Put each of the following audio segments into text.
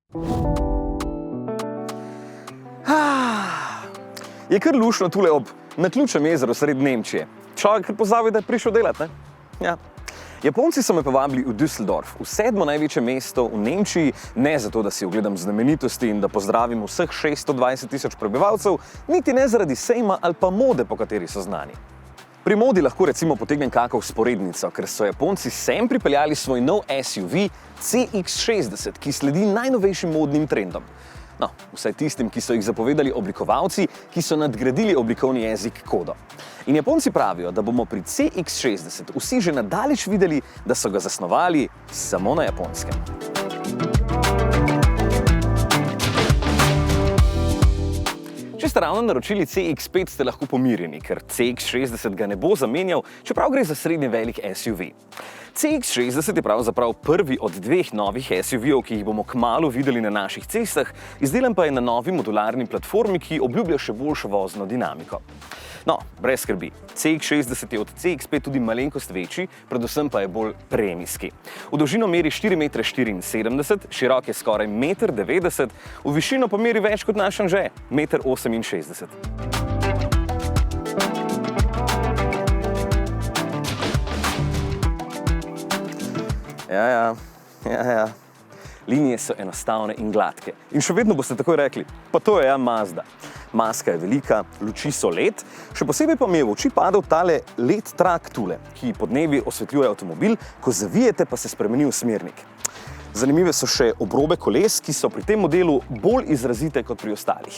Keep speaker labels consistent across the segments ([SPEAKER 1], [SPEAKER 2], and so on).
[SPEAKER 1] Je kar luštno tule ob naključnem jezeru sredi Nemčije. Človek kar pozabi, da je prišel delati, ne? Ja. Japonci so me povabili v Düsseldorf, v 7. največje mesto v Nemčiji, ne zato, da si ogledam znamenitosti in da pozdravim vseh 620 tisoč prebivalcev, niti ne zaradi sejma ali pa mode, po kateri so znani. Pri modi lahko recimo potegnem kakšno vzporednico, ker so Japonci sem pripeljali svoj nov SUV CX-60, ki sledi najnovejšim modnim trendom. No, vsaj tistim, ki so jih zapovedali oblikovalci, ki so nadgradili oblikovni jezik kodo. In Japonci pravijo, da bomo pri CX-60 vsi že nadaleč videli, da so ga zasnovali samo na Japonskem. Če ste ravno naročili CX-5, ste lahko pomirjeni, ker CX-60 ga ne bo zamenjal, čeprav gre za srednje velik SUV. CX-60 je pravzaprav prvi od dveh novih SUV-ov, ki jih bomo kmalu videli na naših cestah, izdelan pa je na novi modularni platformi, ki obljublja še boljšo vozno dinamiko. No, brez skrbi, CX-60 je od CX-5 tudi malenkost večji, predvsem pa je bolj premijski. V dolžino meri 4,74 m, širok je skoraj 1,90 m, v višino pa meri več kot naš Anže, 1,68 m. Ja. Linije so enostavne in gladke. In še vedno boste takoj rekli, pa to je Mazda. Maska je velika, luči so LED, še posebej pa mi je v oči padel tale LED trak tule, ki podnevi osvetljuje avtomobil, ko zavijete pa se spremeni v smernik. Zanimive so še obrobe koles, ki so pri tem modelu bolj izrazite kot pri ostalih.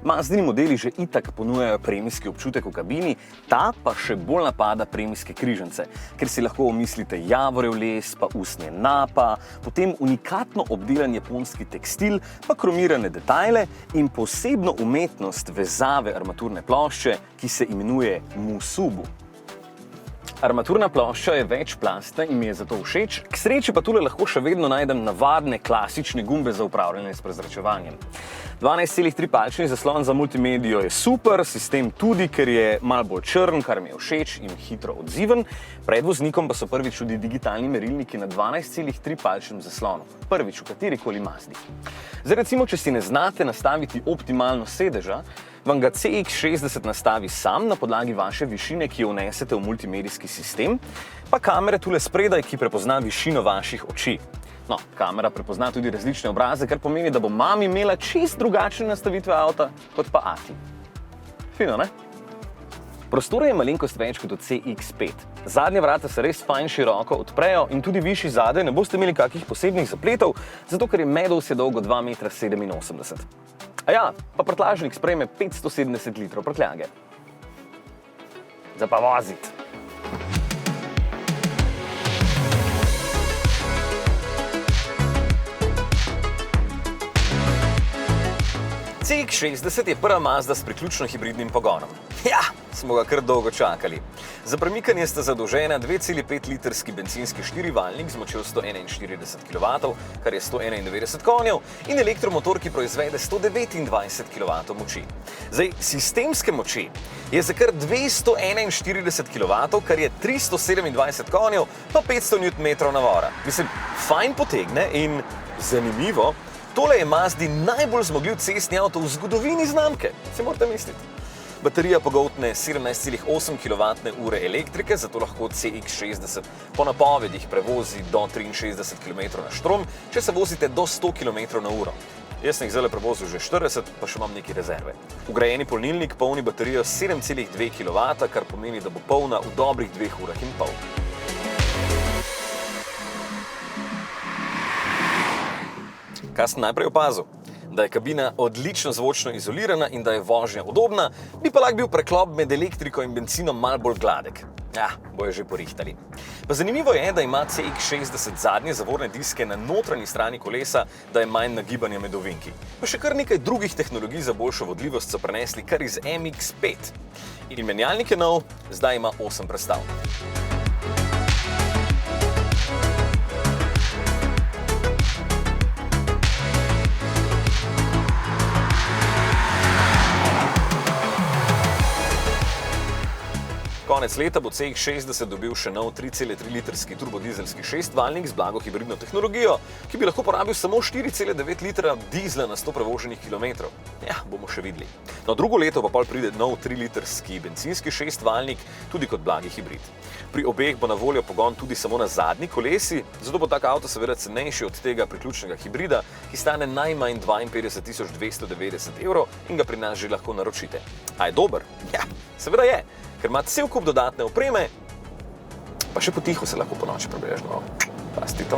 [SPEAKER 1] Mazdini modeli že itak ponujajo premijski občutek v kabini, ta pa še bolj napada premijske križance, ker si lahko omislite javorjev les, pa usnje napa, potem unikatno obdelan japonski tekstil, pa kromirane detajle in posebno umetnost vezave armaturne plošče, ki se imenuje musubu. Armaturna plošča je večplastna in mi je zato všeč, k sreči pa tule lahko še vedno najdem navadne klasične gumbe za upravljanje s prezračevanjem. 12,3-palčni zaslon za multimedijo je super, sistem tudi, ker je malo bolj črn, kar mi je všeč in hitro odziven. Pred voznikom pa so prvič tudi digitalni merilniki na 12,3-palčnem zaslonu. Prvič v katerikoli Mazdi. Zdaj recimo, če si ne znate nastaviti optimalno sedeža, vam ga CX-60 nastavi sam na podlagi vaše višine, ki jo vnesete v multimedijski sistem, pa kamere tule spredaj, ki prepozna višino vaših oči. No, kamera prepozna tudi različne obraze, kar pomeni, da bo mami imela čist drugačne nastavitve avta, kot pa ati. Fino, ne? Prostora je malenkost več kot od CX-5. Zadnje vrata se res fajn široko odprejo in tudi višji zadaj ne boste imeli kakih posebnih zapletov, zato ker je Meadows je dolgo 2,87 m. A ja, pa prtljažnik sprejme 570 litrov prtljage. Zdaj pa vozit. CX-60 je prva Mazda s priključno hibridnim pogonom. Ja, smo ga kar dolgo čakali. Za premikanje sta zadolžena 2,5-litrski bencinski štirivaljnik z močjo 141 kW, kar je 191 konjev, in elektromotor, ki proizvede 129 kW moči. Zdaj, sistemske moči je za kar 241 kW, kar je 327 konjev, pa 500 Nm navora. Mislim, fajn potegne in zanimivo, tole je Mazdi najbolj zmogljiv cestni avto v zgodovini znamke, si morate misliti. Baterija pogoltne 17,8 kWh elektrike, zato lahko CX-60 po napovedih prevozi do 63 km na štrom, če se vozite do 100 km/h. Jaz sem jih zdaj prevozil že 40, pa še imam nekaj rezerve. Vgrajeni polnilnik polni baterijo 7,2 kW, kar pomeni, da bo polna v dobrih 2,5 ure. Kaj sem najprej opazil? Da je kabina odlično zvočno izolirana in da je vožnja udobna, bi pa lahko bil preklop med elektriko in bencinom malo bolj gladek. Ja, bojo že porihtali. Pa zanimivo je, da ima CX-60 zadnje zavorne diske na notranji strani kolesa, da je manj nagibanja med ovinki. Pa še kar nekaj drugih tehnologij za boljšo vodljivost so prenesli kar iz MX-5. In menjalnik je nov, zdaj ima 8 prestav. konec leta bo CX-60 dobil še nov 3,3 litrski turbodizelski šestvaljnik z blago hibridno tehnologijo, ki bi lahko porabil samo 4,9 litra dizla na 100 prevoženih kilometrov. Ja, bomo še videli. No, drugo leto pa pol pride nov 3-litrski bencinski šestvaljnik, tudi kot blagi hibrid. Pri obeh bo na voljo pogon tudi samo na zadnji kolesi, zato bo tak avto seveda cenejši od tega priključnega hibrida, ki stane najmanj 52.290 evrov in ga pri nas že lahko naročite. A je dober? Ja, seveda je, ker ima cel kup dodatne opreme, pa še potiho se lahko po noči prebežno. Pasti to.